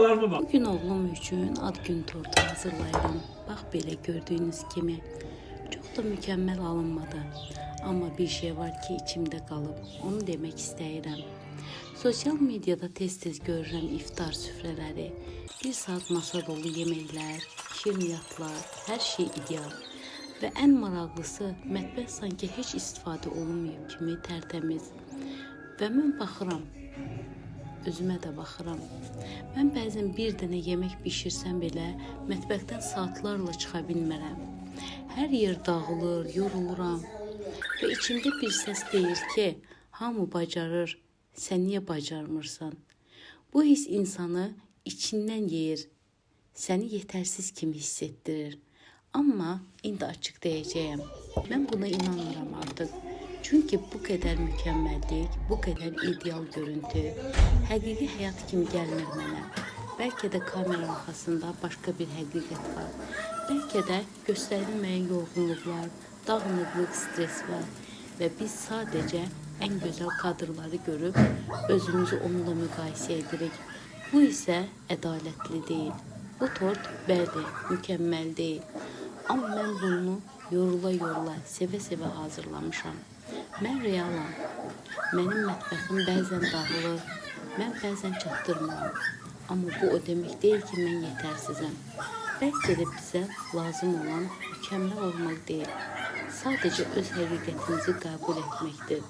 Bugün oğlum üçün ad gün tortu hazırlayıram. Bax belə gördüyünüz kimi çox da mükəmməl alınmadı. Amma bir şey var ki içimdə qalıb. Onu demək istəyirəm. Sosial mediada tez-tez görürəm iftar süfrələri. Bir saat masa dolu yeməklər, şirniyyatlar, hər şey ideal. Və ən maraqlısı, mətbəx sanki heç istifadə olunmayıb kimi tərtəmiz. Və mən baxıram, özümə də baxıram. Mən bəzən bir dənə yemək bişirsəm belə, mətbəxdən saatlarla çıxa bilmərəm. Hər yer dağılır, yoruluram. Və içimdə bir səs deyir ki, hamı bacarır, sən niyə bacarmırsan? Bu his insanı içindən yeyir, səni yetərsiz kimi hiss etdirir. Amma indi açıq deyəcəyəm, mən buna inanmıram artıq. Çünki bu qədər mükəmməllik, bu qədər ideal görüntü, həqiqi həyat kimi gəlmir mənə. Bəlkə də kamera arxasında başqa bir həqiqət var. Bəlkə də göstərilməyən yorğunluqlar, dağınıqlıq, stres var. Və biz sadəcə ən gözəl kadrları görüb özümüzü onunla müqayisə edirik. Bu isə ədalətli deyil. Bu tort bəli, mükəmməl deyil. Amma mən bunu yorula-yorula, sevə-sevə hazırlamışam. Mən realam. Mənim mətbəxim bəzən dağılır, mən bəzən çatdırmıram. Amma bu o demək deyil ki, mən yetərsizəm. Bəlkə də bizə lazım olan mükəmməl olmaq deyil. Sadəcə öz həqiqətimizi qəbul etməkdir.